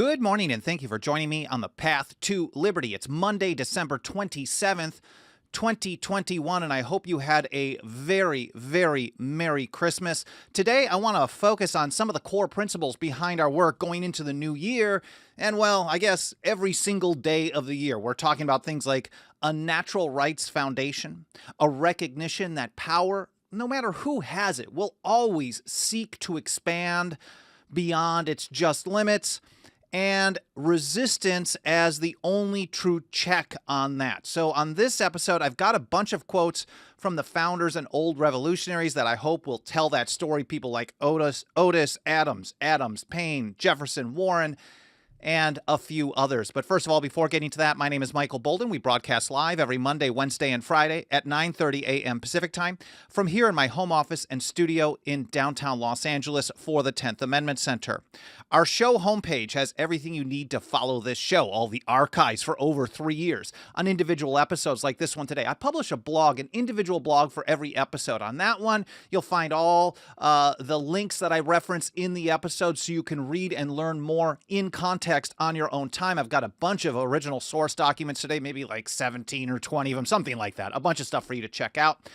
Good morning, and thank you for joining me on the path to liberty. It's Monday, December 27th, 2021, and I hope you had a very, very Merry Christmas. Today, I want to focus on some of the core principles behind our work going into the new year, and well, I guess every single day of the year. We're talking about things like a natural rights foundation, a recognition that power, no matter who has it, will always seek to expand beyond its just limits, and resistance as the only true check on that. So on this episode, I've got a bunch of quotes from the Founders and Old Revolutionaries that I hope will tell that story. People like Otis, Adams, Paine, Jefferson, Warren, and a few others. But first of all, before getting to that, my name is Michael Bolden. We broadcast live every Monday, Wednesday, and Friday at 9:30 a.m. Pacific time from here in my home office and studio in downtown Los Angeles for the 10th Amendment Center. Our show homepage has everything you need to follow this show, all the archives for over 3 years on individual episodes like this one today. I publish a blog, an individual blog for every episode. On that one, you'll find all the links that I reference in the episode so you can read and learn more in context on your own time. I've got a bunch of original source documents today, maybe like 17 or 20 of them, something like that. A bunch of stuff for you to check out.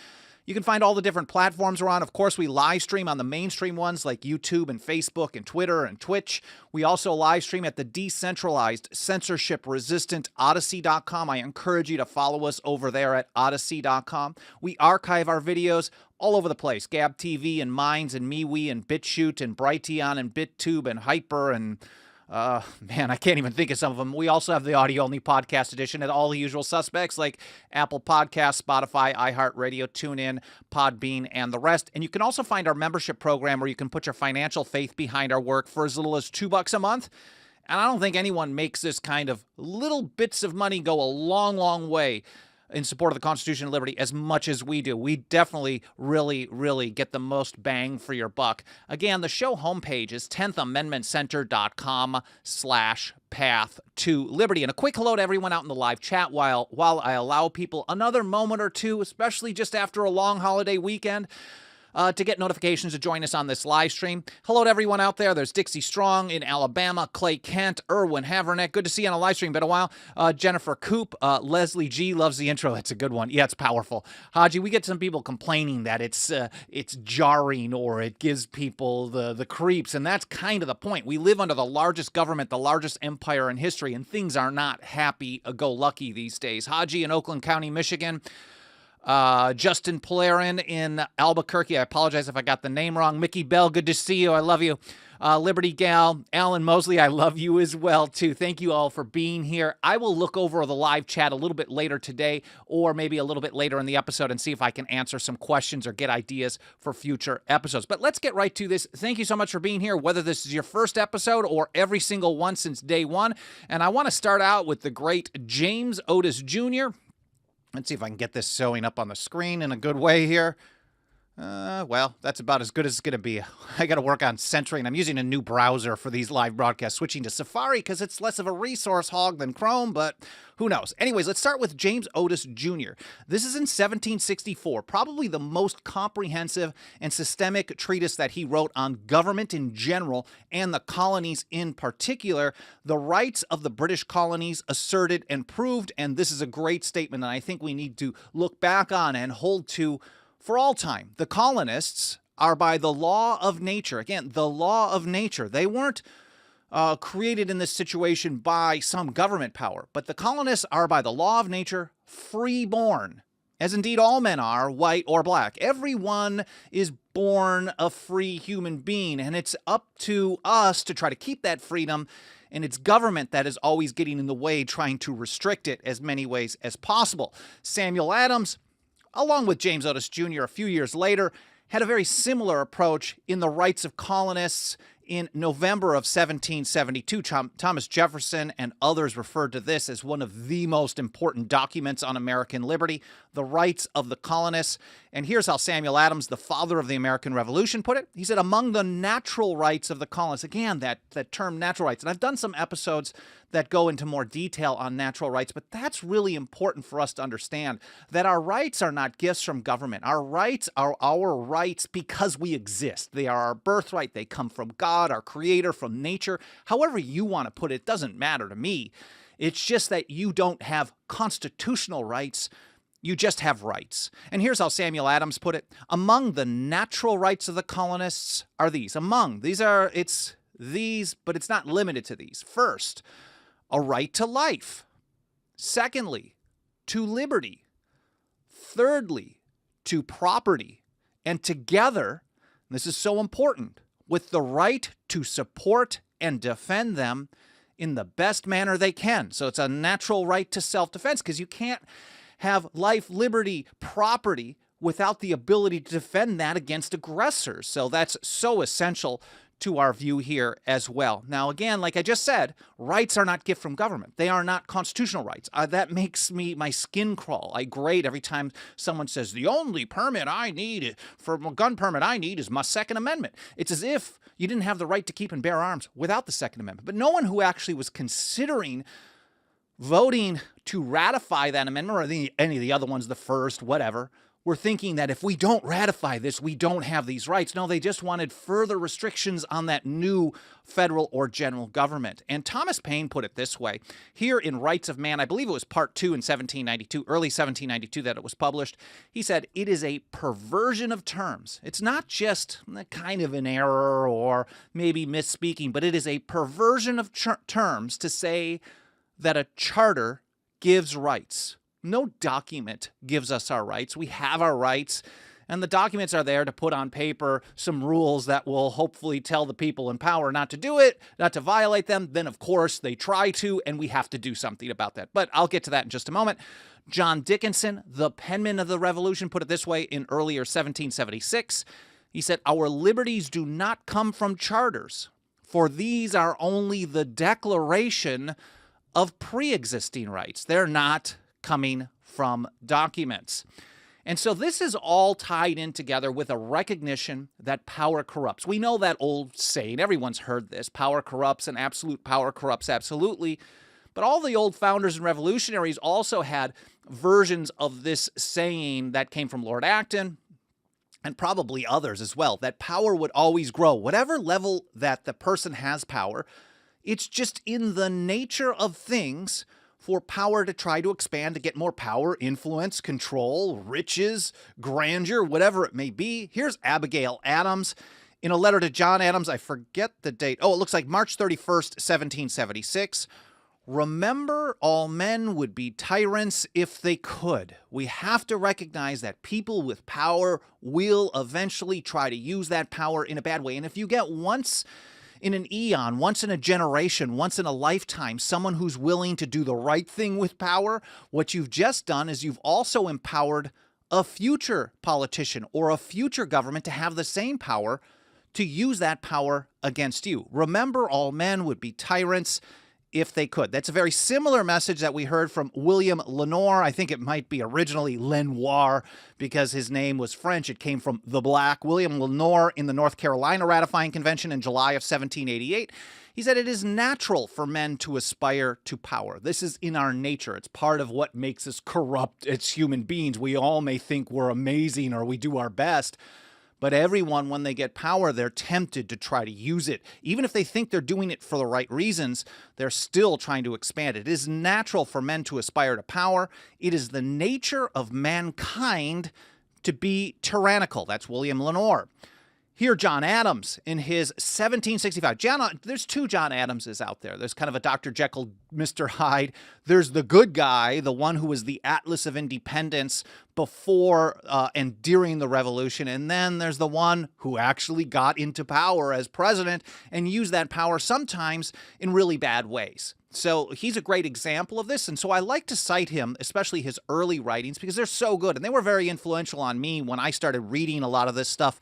You can find all the different platforms we're on. Of course, we live stream on the mainstream ones like YouTube and Facebook and Twitter and Twitch. We also live stream at the decentralized, censorship-resistant Odyssey.com. I encourage you to follow us over there at Odyssey.com. We archive our videos all over the place. Gab TV and Minds and MeWe and BitChute and Brighteon and BitTube and Hyper and man, I can't even think of some of them. We also have the audio-only podcast edition at all the usual suspects like Apple Podcasts, Spotify, iHeartRadio, TuneIn, Podbean, and the rest. And you can also find our membership program where you can put your financial faith behind our work for as little as $2 a month. And I don't think anyone makes this kind of little bits of money go a long, long way in support of the Constitution and liberty as much as we do. We definitely really get the most bang for your buck. Again, the show homepage is 10thamendmentcenter.com/path to liberty. And a quick hello to everyone out in the live chat while I allow people another moment or two, especially just after a long holiday weekend, to get notifications to join us on this live stream. Hello to everyone out there. There's Dixie Strong in Alabama, Clay Kent, Erwin Haverneck. Good to see you on a live stream. Been a while. Jennifer Coop, Leslie G loves the intro. That's a good one. Yeah, it's powerful. Haji, we get some people complaining that it's jarring or it gives people the creeps, and that's kind of the point. We live under the largest government, the largest empire in history, and things are not happy-go-lucky these days. Haji in Oakland County, Michigan. Justin Polarin in Albuquerque. I apologize if I got the name wrong. Mickey Bell, good to see you. I love you. Liberty Gal, Alan Mosley, I love you as well, too. Thank you all for being here. I will look over the live chat a little bit later today or maybe a little bit later in the episode and see if I can answer some questions or get ideas for future episodes. But let's get right to this. Thank you so much for being here, whether this is your first episode or every single one since day one. And I want to start out with the great James Otis Jr. Let's see if I can get this showing up on the screen in a good way here. Well, that's about as good as it's going to be. I got to work on centering. I'm using a new browser for these live broadcasts, switching to Safari because it's less of a resource hog than Chrome, but who knows? Anyways, let's start with James Otis Jr. This is in 1764, probably the most comprehensive and systemic treatise that he wrote on government in general and the colonies in particular. The rights of the British colonies asserted and proved, and this is a great statement that I think we need to look back on and hold to for all time. The colonists are by the law of nature. Again, the law of nature. They weren't created in this situation by some government power, but the colonists are by the law of nature free-born, as indeed all men are, white or black. Everyone is born a free human being, and it's up to us to try to keep that freedom, and it's government that is always getting in the way, trying to restrict it as many ways as possible. Samuel Adams, along with James Otis Jr. a few years later, had a very similar approach in the rights of colonists. In November of 1772, Thomas Jefferson and others referred to this as one of the most important documents on American liberty, the rights of the colonists. And here's how Samuel Adams, the father of the American Revolution, put it. He said, among the natural rights of the colonists, again, that term natural rights. And I've done some episodes that go into more detail on natural rights, but that's really important for us to understand, that our rights are not gifts from government. Our rights are our rights because we exist. They are our birthright. They come from God, our creator, from nature. However you want to put it, doesn't matter to me. It's just that you don't have constitutional rights. You just have rights. And here's how Samuel Adams put it. Among the natural rights of the colonists are these. It's these, but it's not limited to these. First, a right to life. Secondly, to liberty. Thirdly, to property. And together, this is so important, with the right to support and defend them in the best manner they can. So it's a natural right to self-defense, because you can't have life, liberty, property without the ability to defend that against aggressors. So that's so essential to our view here as well. Now, again, like I just said, rights are not gift from government. They are not constitutional rights. That makes my skin crawl. I grate every time someone says, the only permit I need for a gun permit I need is my Second Amendment. It's as if you didn't have the right to keep and bear arms without the Second Amendment. But no one who actually was considering voting to ratify that amendment, or any of the other ones, the first, whatever, were thinking that if we don't ratify this, we don't have these rights. No, they just wanted further restrictions on that new federal or general government. And Thomas Paine put it this way. Here in Rights of Man, I believe it was part 2 in 1792, early 1792 that it was published. He said, it is a perversion of terms. It's not just kind of an error or maybe misspeaking, but it is a perversion of terms to say that a charter gives rights. No document gives us our rights. We have our rights, and the documents are there to put on paper some rules that will hopefully tell the people in power not to do it, not to violate them. Then, of course, they try to, and we have to do something about that. But I'll get to that in just a moment. John Dickinson, the penman of the Revolution, put it this way in earlier 1776. He said, our liberties do not come from charters, for these are only the declaration of pre-existing rights. They're not coming from documents. And so this is all tied in together with a recognition that power corrupts. We know that old saying, everyone's heard this, power corrupts and absolute power corrupts absolutely. But all the old founders and revolutionaries also had versions of this saying that came from Lord Acton and probably others as well, that power would always grow. Whatever level that the person has power, it's just in the nature of things for power to try to expand, to get more power, influence, control, riches, grandeur, whatever it may be. Here's Abigail Adams in a letter to John Adams. I forget the date. Oh, it looks like March 31st, 1776. Remember, all men would be tyrants if they could. We have to recognize that people with power will eventually try to use that power in a bad way. And if you get once in an eon, once in a generation, once in a lifetime, someone who's willing to do the right thing with power, what you've just done is you've also empowered a future politician or a future government to have the same power, to use that power against you. Remember, all men would be tyrants if they could. That's a very similar message that we heard from William Lenoir. I think it might be originally Lenoir because his name was French. It came from the black. William Lenoir in the North Carolina Ratifying Convention in July of 1788. He said, it is natural for men to aspire to power. This is in our nature. It's part of what makes us corrupt as human beings. We all may think we're amazing or we do our best, but everyone, when they get power, they're tempted to try to use it. Even if they think they're doing it for the right reasons, they're still trying to expand it. It is natural for men to aspire to power. It is the nature of mankind to be tyrannical. That's William Lenoir. Here, John Adams in his 1765. There's two John Adamses out there. There's kind of a Dr. Jekyll, Mr. Hyde. There's the good guy, the one who was the Atlas of Independence before and during the Revolution. And then there's the one who actually got into power as president and used that power sometimes in really bad ways. So he's a great example of this. And so I like to cite him, especially his early writings, because they're so good. And they were very influential on me when I started reading a lot of this stuff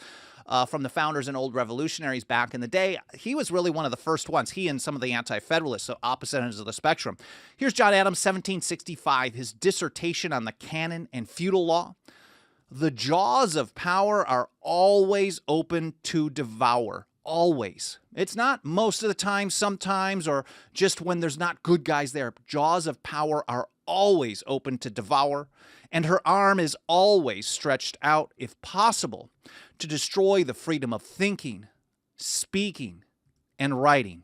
from the Founders and Old Revolutionaries back in the day. He was really one of the first ones, he and some of the anti-federalists, so opposite ends of the spectrum. Here's John Adams, 1765, his dissertation on the canon and feudal law. The jaws of power are always open to devour. always. It's not most of the time, sometimes, or just when there's not good guys there. Jaws of power are always open to devour, and her arm is always stretched out, if possible, to destroy the freedom of thinking, speaking, and writing.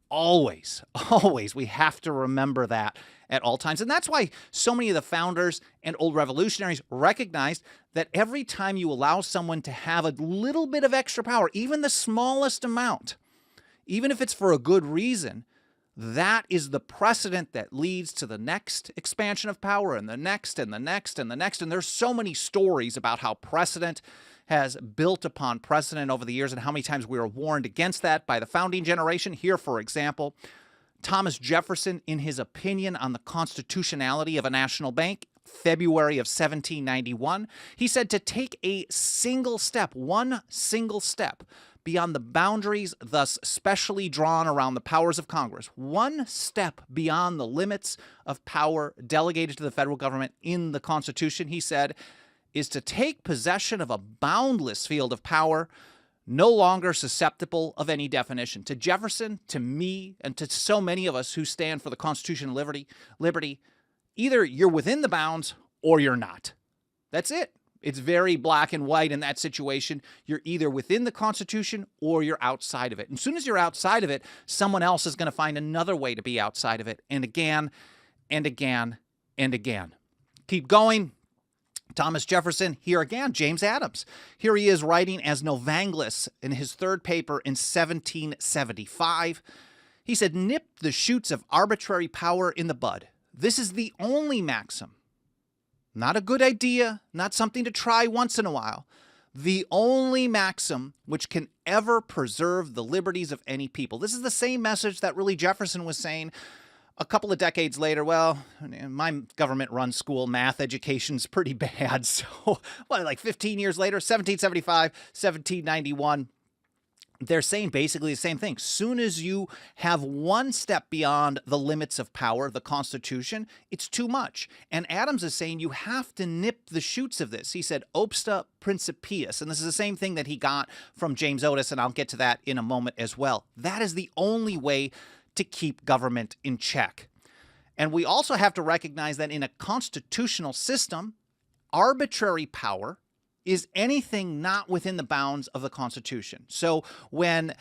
Always, always. We have to remember that at all times. And that's why so many of the founders and old revolutionaries recognized that every time you allow someone to have a little bit of extra power, even the smallest amount, even if it's for a good reason, that is the precedent that leads to the next expansion of power and the next and the next and the next. And there's so many stories about how precedent has built upon precedent over the years and how many times we were warned against that by the founding generation. Here, for example, Thomas Jefferson, in his opinion on the constitutionality of a national bank, February of 1791, he said to take a single step, one single step, beyond the boundaries thus specially drawn around the powers of Congress, one step beyond the limits of power delegated to the federal government in the Constitution, he said, is to take possession of a boundless field of power, no longer susceptible of any definition. To Jefferson, to me, and to so many of us who stand for the Constitution and liberty, either you're within the bounds or you're not. That's it. It's very black and white in that situation. You're either within the Constitution or you're outside of it. And as soon as you're outside of it, someone else is going to find another way to be outside of it. And again, and again, and again. Keep going. Thomas Jefferson, here again, James Adams. Here he is writing as Novanglis in his third paper in 1775. He said, nip the shoots of arbitrary power in the bud. This is the only maxim. Not a good idea, not something to try once in a while. The only maxim which can ever preserve the liberties of any people. This is the same message that really Jefferson was saying a couple of decades later. Well, my government-run school math education's pretty bad. So, like 15 years later, 1775, 1791, they're saying basically the same thing. Soon as you have one step beyond the limits of power, the Constitution, it's too much. And Adams is saying you have to nip the shoots of this. He said, obsta principiis. And this is the same thing that he got from James Otis, and I'll get to that in a moment as well. That is the only way to keep government in check. And we also have to recognize that in a constitutional system, arbitrary power is anything not within the bounds of the Constitution. So when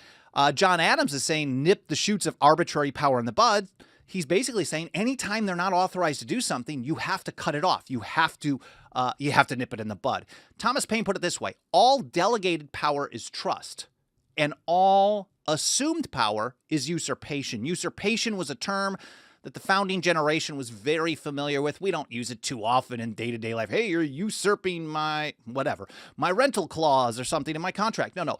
John Adams is saying nip the shoots of arbitrary power in the bud, he's basically saying anytime they're not authorized to do something, you have to cut it off. You have to nip it in the bud. Thomas Paine put it this way: all delegated power is trust, and all assumed power is usurpation. Usurpation was a term that the founding generation was very familiar with. We don't use it too often in day-to-day life. Hey, you're usurping my whatever, my rental clause or something in my contract. No.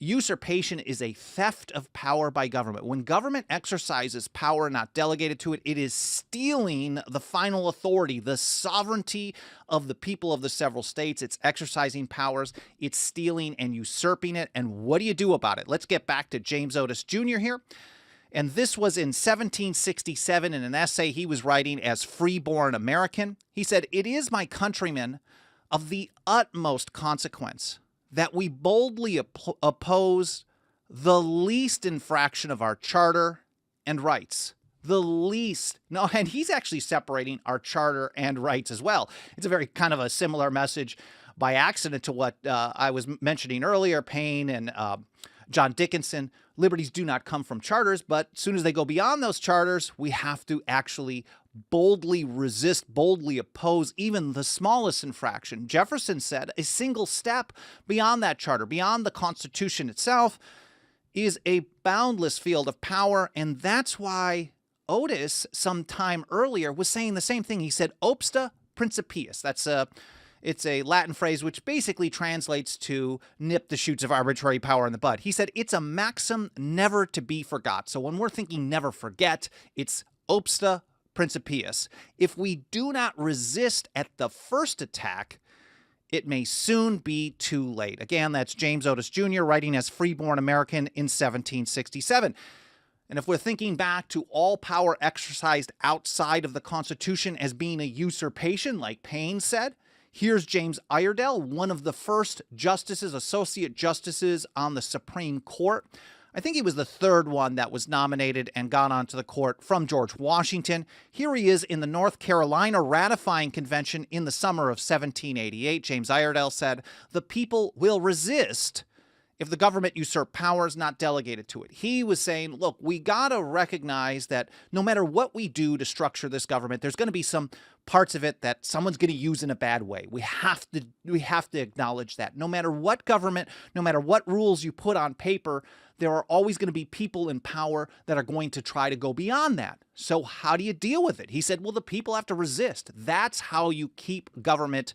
Usurpation is a theft of power by government. When government exercises power not delegated to it, it is stealing the final authority, the sovereignty of the people of the several states. It's exercising powers. It's stealing and usurping it. And what do you do about it? Let's get back to James Otis Jr. here. And this was in 1767 in an essay he was writing as Freeborn American. He said, "It is, my countrymen, of the utmost consequence that we boldly oppose the least infraction of our charter and rights." The least. No, and he's actually separating our charter and rights as well. It's a very kind of a similar message by accident to what I was mentioning earlier, Paine and John Dickinson. Liberties do not come from charters, but as soon as they go beyond those charters, we have to actually boldly resist, boldly oppose even the smallest infraction. Jefferson said a single step beyond that charter, beyond the Constitution itself, is a boundless field of power, and that's why Otis, some time earlier, was saying the same thing. He said, obsta principiis. It's a Latin phrase which basically translates to nip the shoots of arbitrary power in the bud. He said it's a maxim never to be forgot. So when we're thinking never forget, it's obsta principiis. If we do not resist at the first attack, it may soon be too late. Again, that's James Otis Jr. writing as Freeborn American in 1767. And if we're thinking back to all power exercised outside of the Constitution as being a usurpation, like Paine said, Here's James Iredell, one of the first justices, associate justices on the Supreme Court. I think he was the third one that was nominated and got onto the court from George Washington. Here he is in the North Carolina ratifying convention in the summer of 1788. James Iredell said, "The people will resist if the government usurp powers not delegated to it." He was saying, look, we got to recognize that no matter what we do to structure this government, there's going to be some parts of it that someone's going to use in a bad way. We have to acknowledge that. No matter what government, no matter what rules you put on paper, there are always going to be people in power that are going to try to go beyond that. So how do you deal with it? He said, well, the people have to resist. That's how you keep government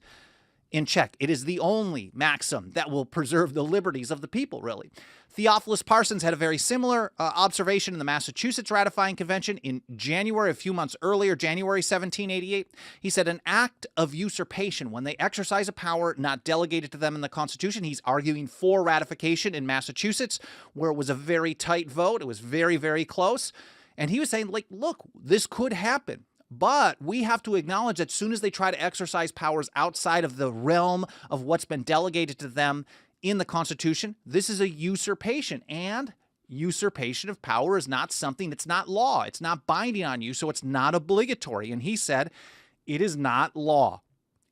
in check. It is the only maxim that will preserve the liberties of the people, really. Theophilus Parsons had a very similar observation in the Massachusetts ratifying convention in January, a few months earlier, January 1788. He said, an act of usurpation, when they exercise a power not delegated to them in the Constitution. He's arguing for ratification in Massachusetts, where it was a very tight vote. It was very, very close. And he was saying, like, look, this could happen. But we have to acknowledge that as soon as they try to exercise powers outside of the realm of what's been delegated to them in the Constitution, this is a usurpation. And usurpation of power is not something, it's not law. It's not binding on you, so it's not obligatory. And he said, it is not law.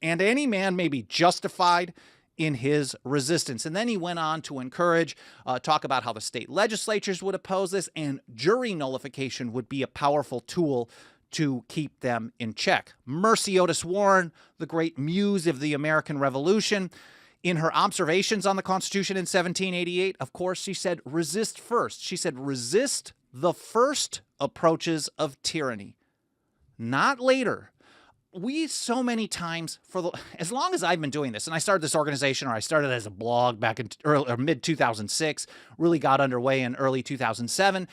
And any man may be justified in his resistance. And then he went on to encourage, talk about how the state legislatures would oppose this, and jury nullification would be a powerful tool to keep them in check. Mercy Otis Warren, the great muse of the American Revolution, in her observations on the Constitution in 1788, of course, she said, resist first. She said, resist the first approaches of tyranny, not later. We so many times, as long as I've been doing this, and I started this organization, or I started as a blog back in mid-2006, really got underway in early 2007,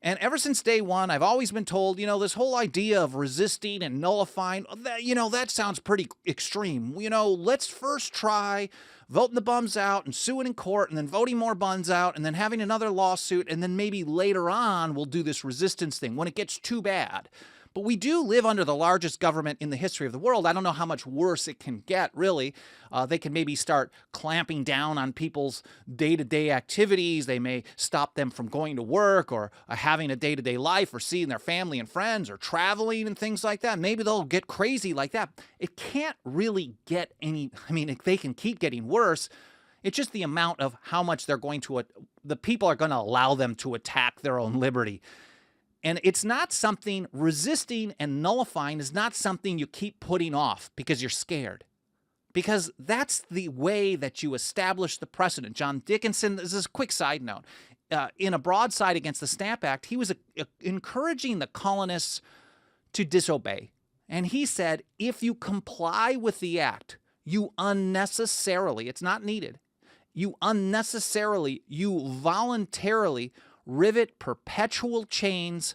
and ever since day one, I've always been told, this whole idea of resisting and nullifying, that sounds pretty extreme. Let's first try voting the bums out and suing in court and then voting more bums out and then having another lawsuit. And then maybe later on, we'll do this resistance thing when it gets too bad. But we do live under the largest government in the history of the world. I don't know how much worse it can get, really. They can maybe start clamping down on people's day-to-day activities. They may stop them from going to work or having a day-to-day life or seeing their family and friends or traveling and things like that. Maybe they'll get crazy like that. It can't really get any, they can keep getting worse. It's just the amount of how much they're going to, the people are going to allow them to attack their own liberty. And it's not something, resisting and nullifying is not something you keep putting off because you're scared. Because that's the way that you establish the precedent. John Dickinson, this is a quick side note, in a broadside against the Stamp Act, he was encouraging the colonists to disobey. And he said, if you comply with the act, you unnecessarily, it's not needed, you voluntarily rivet perpetual chains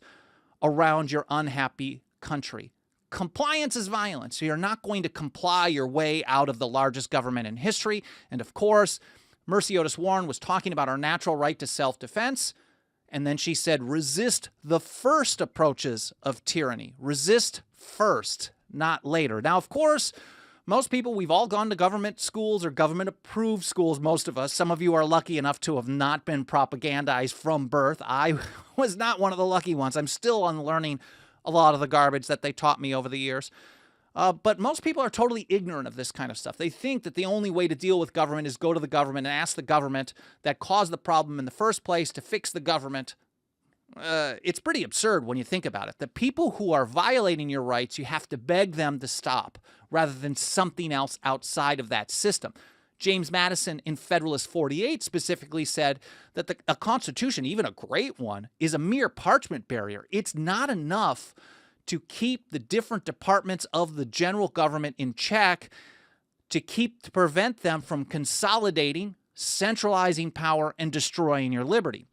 around your unhappy country. Compliance is violence. So you're not going to comply your way out of the largest government in history. And of course, Mercy Otis Warren was talking about our natural right to self-defense. And then she said, resist the first approaches of tyranny. Resist first, not later. Now, of course, most people, we've all gone to government schools or government-approved schools, most of us. Some of you are lucky enough to have not been propagandized from birth. I was not one of the lucky ones. I'm still unlearning a lot of the garbage that they taught me over the years. But most people are totally ignorant of this kind of stuff. They think that the only way to deal with government is go to the government and ask the government that caused the problem in the first place to fix the government. It's pretty absurd when you think about it. The people who are violating your rights, you have to beg them to stop rather than something else outside of that system. James Madison in Federalist 48 specifically said that a constitution, even a great one, is a mere parchment barrier. It's not enough to keep the different departments of the general government in check, to prevent them from consolidating, centralizing power, and destroying your liberty.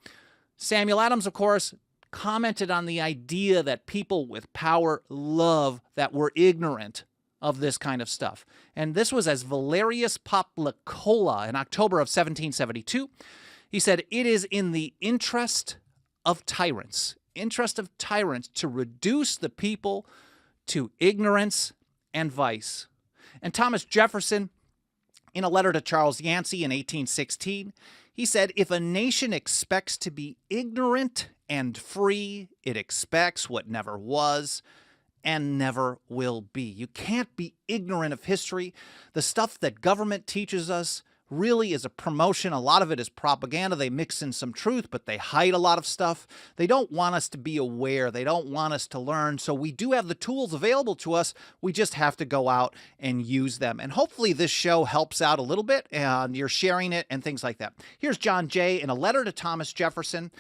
Samuel Adams, of course, commented on the idea that people with power love that we're ignorant of this kind of stuff. And this was as Valerius Poplicola in October of 1772. He said, it is in the interest of tyrants to reduce the people to ignorance and vice. And Thomas Jefferson, in a letter to Charles Yancey in 1816, he said, "If a nation expects to be ignorant and free, it expects what never was and never will be." You can't be ignorant of history. The stuff that government teaches us really is a promotion. A lot of it is propaganda. They mix in some truth, but they hide a lot of stuff. They don't want us to be aware. They don't want us to learn. So we do have the tools available to us. We just have to go out and use them. And hopefully this show helps out a little bit and you're sharing it and things like that. Here's John Jay in a letter to Thomas Jefferson.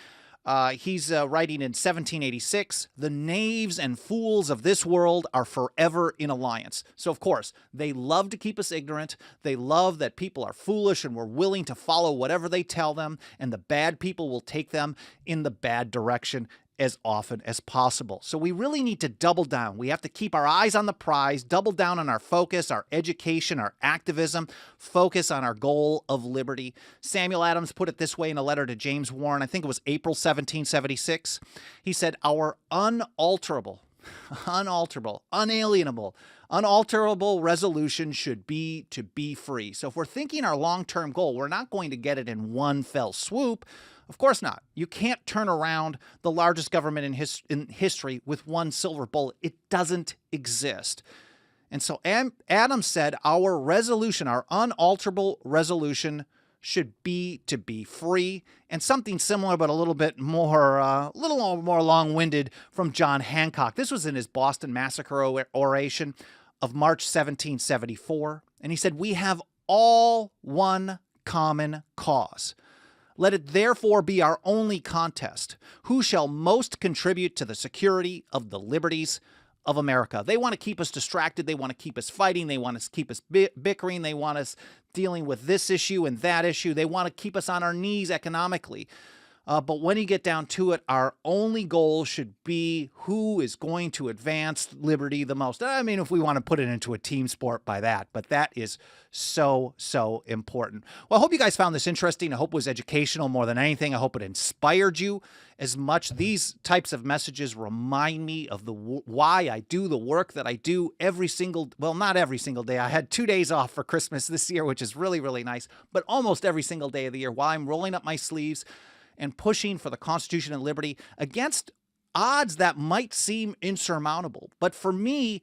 He's writing in 1786, "The knaves and fools of this world are forever in alliance." So, of course, they love to keep us ignorant. They love that people are foolish and we're willing to follow whatever they tell them, and the bad people will take them in the bad direction as often as possible. So we really need to double down. We have to keep our eyes on the prize, double down on our focus, our education, our activism, focus on our goal of liberty. Samuel Adams put it this way in a letter to James Warren, I think it was April 1776. He said, "Our unalterable, unalienable, unalterable resolution should be to be free." So if we're thinking our long-term goal, we're not going to get it in one fell swoop. Of course not. You can't turn around the largest government in history with one silver bullet. It doesn't exist. And so Adams said our resolution, our unalterable resolution, should be to be free. And something similar, but a little more long-winded, from John Hancock. This was in his Boston Massacre oration of March 1774. And he said, "We have all one common cause. Let it therefore be our only contest. Who shall most contribute to the security of the liberties of America?" They want to keep us distracted. They want to keep us fighting. They want to keep us bickering. They want us dealing with this issue and that issue. They want to keep us on our knees economically. But when you get down to it, our only goal should be who is going to advance liberty the most. I mean, if we want to put it into a team sport by that, but that is so, so important. Well, I hope you guys found this interesting. I hope it was educational more than anything. I hope it inspired you as much. These types of messages remind me of why I do the work that I do not every single day. I had 2 days off for Christmas this year, which is really, really nice, but almost every single day of the year while I'm rolling up my sleeves and pushing for the Constitution and liberty against odds that might seem insurmountable. But for me,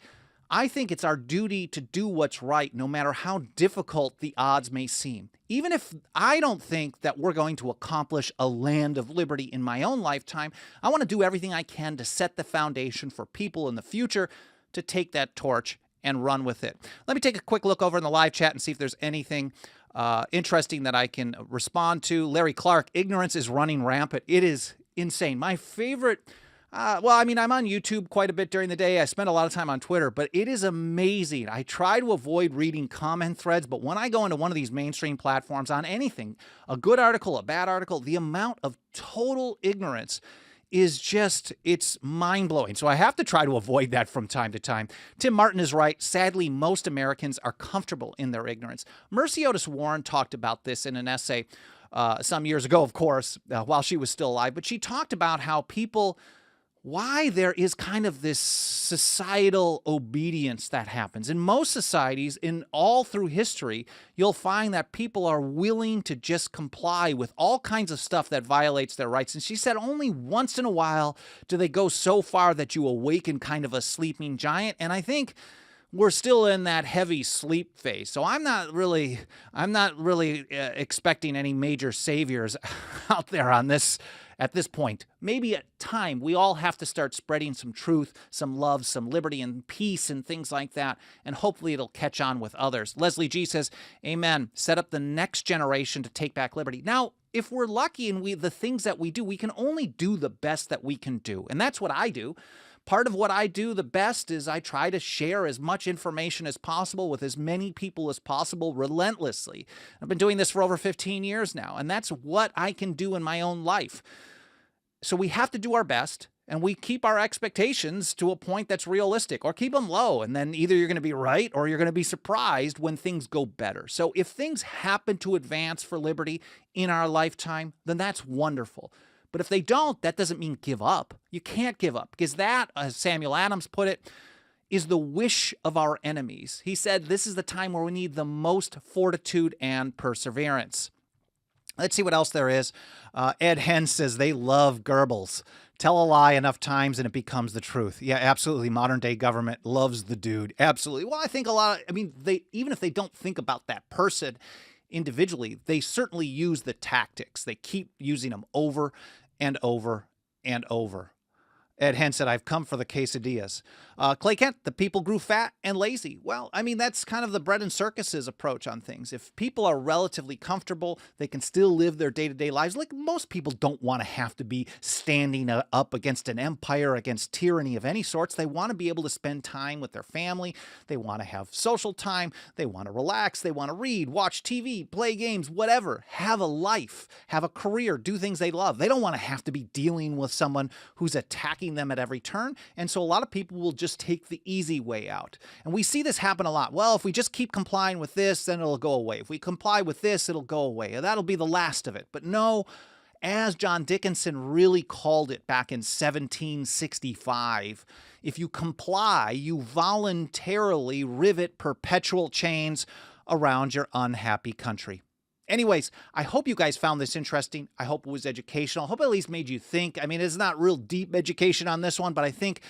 I think it's our duty to do what's right, no matter how difficult the odds may seem. Even if I don't think that we're going to accomplish a land of liberty in my own lifetime, I want to do everything I can to set the foundation for people in the future to take that torch and run with it. Let me take a quick look over in the live chat and see if there's anything interesting that I can respond to. Larry Clark, "Ignorance is running rampant." It is insane. My favorite, I'm on YouTube quite a bit during the day. I spend a lot of time on Twitter, but it is amazing. I try to avoid reading comment threads, but when I go into one of these mainstream platforms on anything, a good article, a bad article, the amount of total ignorance is just, it's mind-blowing. So I have to try to avoid that from time to time. Tim Martin is right. Sadly, most Americans are comfortable in their ignorance. Mercy Otis Warren talked about this in an essay some years ago, of course, while she was still alive. But she talked about how why there is kind of this societal obedience that happens. In most societies, all through history, you'll find that people are willing to just comply with all kinds of stuff that violates their rights. And she said only once in a while do they go so far that you awaken kind of a sleeping giant. And I think we're still in that heavy sleep phase. So I'm not really expecting any major saviors out there at this point. Maybe at time we all have to start spreading some truth, some love, some liberty and peace and things like that, and hopefully it'll catch on with others. Leslie G says, "Amen. Set up the next generation to take back liberty." Now, if we're lucky and the things that we do, we can only do the best that we can do. And that's what I do. Part of what I do the best is I try to share as much information as possible with as many people as possible relentlessly. I've been doing this for over 15 years now, and that's what I can do in my own life. So we have to do our best, and we keep our expectations to a point that's realistic, or keep them low, and then either you're going to be right or you're going to be surprised when things go better. So if things happen to advance for liberty in our lifetime, then that's wonderful. But if they don't, that doesn't mean give up. You can't give up, because that, as Samuel Adams put it, is the wish of our enemies. He said this is the time where we need the most fortitude and perseverance. Let's see what else there is. Ed Henn says they love Goebbels. Tell a lie enough times and it becomes the truth. Yeah, absolutely. Modern day government loves the dude. Absolutely. Well, I think even if they don't think about that person individually, they certainly use the tactics. They keep using them over and over and over. Ed Henn said, I've come for the quesadillas. Clay Kent, the people grew fat and lazy. Well, that's kind of the bread and circuses approach on things. If people are relatively comfortable, they can still live their day-to-day lives. Like most people don't want to have to be standing up against an empire, against tyranny of any sorts. They want to be able to spend time with their family. They want to have social time. They want to relax. They want to read, watch TV, play games, whatever. Have a life, have a career, do things they love. They don't want to have to be dealing with someone who's attacking them at every turn. And so a lot of people will just take the easy way out. And we see this happen a lot. Well, if we just keep complying with this, then it'll go away. If we comply with this, it'll go away. That'll be the last of it. But no, as John Dickinson really called it back in 1765, if you comply, you voluntarily rivet perpetual chains around your unhappy country. Anyways, I hope you guys found this interesting. I hope it was educational. I hope it at least made you think. It's not real deep education on this one, but I think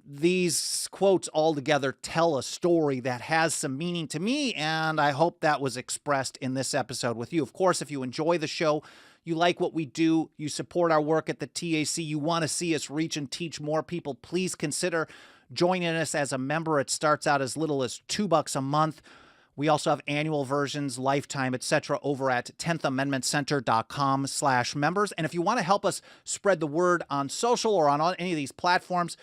these quotes all together tell a story that has some meaning to me, and I hope that was expressed in this episode with you. Of course, if you enjoy the show, you like what we do, you support our work at the TAC, you want to see us reach and teach more people, please consider joining us as a member. It starts out as little as $2 a month. We also have annual versions, lifetime, etc. over at 10thamendmentcenter.com/members. And if you want to help us spread the word on social or on any of these platforms,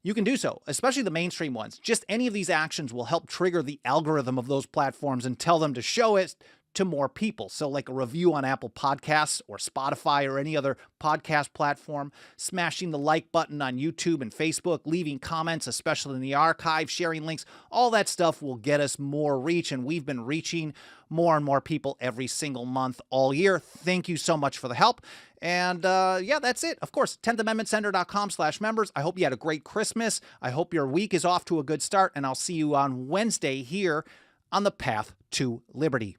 you can do so, especially the mainstream ones. Just any of these actions will help trigger the algorithm of those platforms and tell them to show it to more people. So like a review on Apple Podcasts or Spotify or any other podcast platform, smashing the like button on YouTube and Facebook, leaving comments, especially in the archive, sharing links, all that stuff will get us more reach. And we've been reaching more and more people every single month all year. Thank you so much for the help. And yeah, that's it. Of course, 10thamendmentcenter.com/members. I hope you had a great Christmas. I hope your week is off to a good start. And I'll see you on Wednesday here on the path to liberty.